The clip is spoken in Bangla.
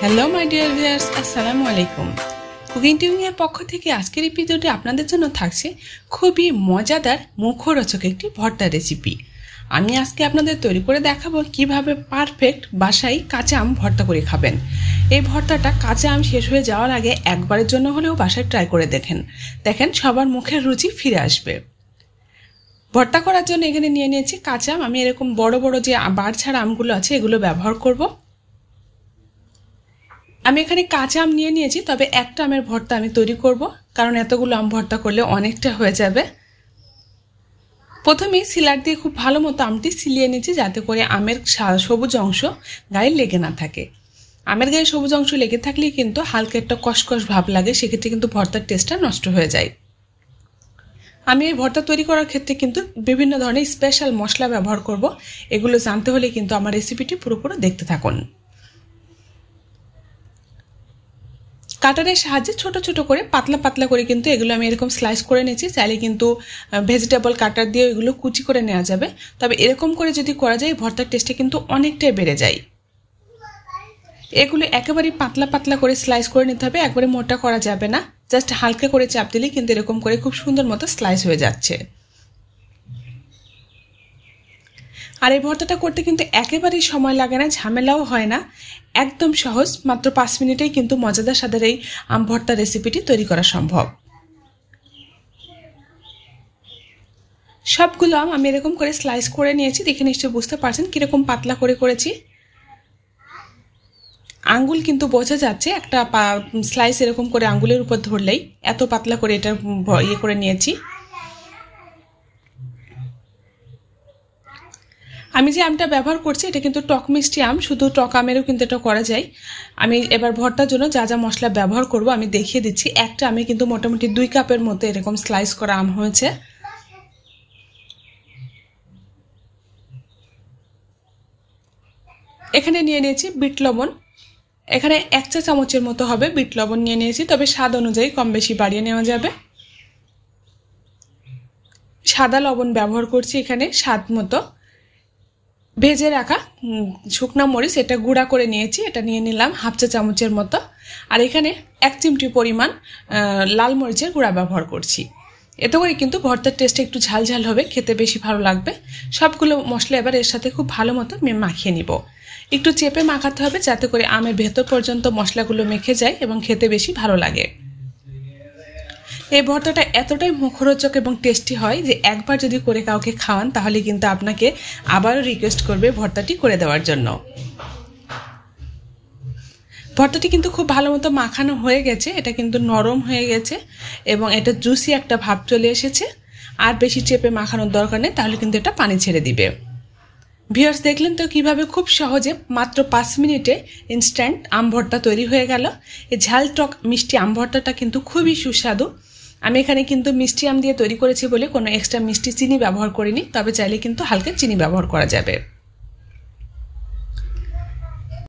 হ্যালো মাই ডিয়ার ভিউয়ার্স, আসসালামু আলাইকুম। কুকিং এর পক্ষ থেকে আজকের এই ভিডিওটি আপনাদের জন্য থাকছে খুবই মজাদার মুখরোচক একটি ভর্তা রেসিপি। আমি আজকে আপনাদের তৈরি করে দেখাবো কিভাবে পারফেক্ট বাসায় কাঁচা আম ভর্তা করে খাবেন। এই ভর্তাটা কাঁচা আম শেষ হয়ে যাওয়ার আগে একবারের জন্য হলেও বাসায় ট্রাই করে দেখেন সবার মুখের রুচি ফিরে আসবে। ভর্তা করার জন্য এখানে নিয়ে নিয়েছি কাঁচা আম। আমি এরকম বড় বড় যে বার ছাড়া আমগুলো আছে এগুলো ব্যবহার করব। আমি এখানে কাঁচা আম নিয়ে নিয়েছি, তবে একটা আমের ভর্তা আমি তৈরি করব, কারণ এতগুলো আম ভর্তা করলে অনেকটা হয়ে যাবে। প্রথমেই সিলার দিয়ে খুব ভালো মতো আমটি সিলিয়ে নিয়েছি, যাতে করে আমের সবুজ অংশ গায়ে লেগে না থাকে। আমের গায়ে সবুজ অংশ লেগে থাকলে কিন্তু হালকা একটা কষকষ ভাব লাগে, সেক্ষেত্রে কিন্তু ভর্তার টেস্টটা নষ্ট হয়ে যায়। আমি এই ভর্তা তৈরি করার ক্ষেত্রে কিন্তু বিভিন্ন ধরনের স্পেশাল মশলা ব্যবহার করব। এগুলো জানতে হলে কিন্তু আমার রেসিপিটি পুরোপুরি দেখতে থাকুন। কাটারের সাহায্যে ছোট ছোট করে পাতলা পাতলা করে কিন্তু এগুলো আমি এরকম স্লাইস করে নিয়েছি। চাইলে কিন্তু ভেজিটেবল কাটার দিয়ে এগুলো কুচি করে নেওয়া যাবে, তবে এরকম করে যদি করা যায় ভর্তার টেস্টটা কিন্তু অনেকটাই বেড়ে যায়। এগুলো একেবারে পাতলা পাতলা করে স্লাইস করে নিতে হবে, একবারে মোটা করা যাবে না। জাস্ট হালকা করে চাপ দিলে কিন্তু এরকম করে খুব সুন্দর মতো স্লাইস হয়ে যাচ্ছে। আর এই ভর্তাটা করতে কিন্তু একেবারেই সময় লাগে না, ঝামেলাও হয় না, একদম সহজ। মাত্র 5 মিনিটেই কিন্তু মজাদার স্বাদের এই আম ভর্তা রেসিপিটি তৈরি করা সম্ভব। সবগুলো আম আমি এরকম করে স্লাইস করে নিয়েছি, দেখে নিশ্চয়ই বুঝতে পারছেন কিরকম পাতলা করে করেছি। আঙ্গুল কিন্তু বোঝা যাচ্ছে, একটা স্লাইস এরকম করে আঙ্গুলের উপর ধরলেই এত পাতলা করে এটা ইয়ে করে নিয়েছি। আমি যে আমটা ব্যবহার করছি এটা কিন্তু টক মিষ্টি আম, শুধু টক আমেরও কিন্তু এটা করা যায়। আমি এবার ভর্তার জন্য যা যা মশলা ব্যবহার করব আমি দেখিয়ে দিচ্ছি। একটা আমি কিন্তু মোটামুটি 2 কাপের মতো এরকম স্লাইস করা আম হয়েছে। এখানে নিয়ে নিয়েছি বিট লবণ, এখানে 1 চা চামচের মতো হবে বিট লবণ নিয়ে নিয়েছি, তবে স্বাদ অনুযায়ী কম বেশি বাড়িয়ে নেওয়া যাবে। সাদা লবণ ব্যবহার করছি এখানে স্বাদ মতো। ভেজে রাখা শুকনো মরিচ এটা গুঁড়া করে নিয়েছি, এটা নিয়ে নিলাম 1/2 চা চামচের মতো। আর এখানে 1 চিমটি পরিমাণ লাল মরিচের গুঁড়া ব্যবহার করছি। এতে করে কিন্তু ভর্তার টেস্টটা একটু ঝাল ঝাল হবে, খেতে বেশি ভালো লাগবে। সবগুলো মশলা এবার এর সাথে খুব ভালো মতো মাখিয়ে নিব। একটু চেপে মাখাতে হবে, যাতে করে আমের ভেতর পর্যন্ত মশলাগুলো মেখে যায় এবং খেতে বেশি ভালো লাগে। এই ভর্তাটা এতটাই মুখরোচক এবং টেস্টি হয় যে একবার যদি করে কাউকে খাওয়ান তাহলে কিন্তু আপনাকে আবারও রিকোয়েস্ট করবে ভর্তাটি করে দেওয়ার জন্য। ভর্তাটি কিন্তু খুব ভালো মতো মাখানো হয়ে গেছে, এটা কিন্তু নরম হয়ে গেছে এবং এটা জুসি একটা ভাব চলে এসেছে। আর বেশি চেপে মাখানোর দরকার নেই, তাহলে কিন্তু এটা পানি ছেড়ে দিবে। ভিউয়ার্স, দেখলেন তো কিভাবে খুব সহজে মাত্র 5 মিনিটে ইনস্ট্যান্ট আম ভর্তা তৈরি হয়ে গেল। এই ঝাল টক মিষ্টি আম ভর্তাটা কিন্তু খুবই সুস্বাদু। আমি এখানে কিন্তু মিষ্টি আম দিয়ে তৈরি করেছি বলে কোনো এক্সট্রা মিষ্টি চিনি ব্যবহার করিনি, তবে চাইলে কিন্তু হালকা চিনি ব্যবহার করা যাবে।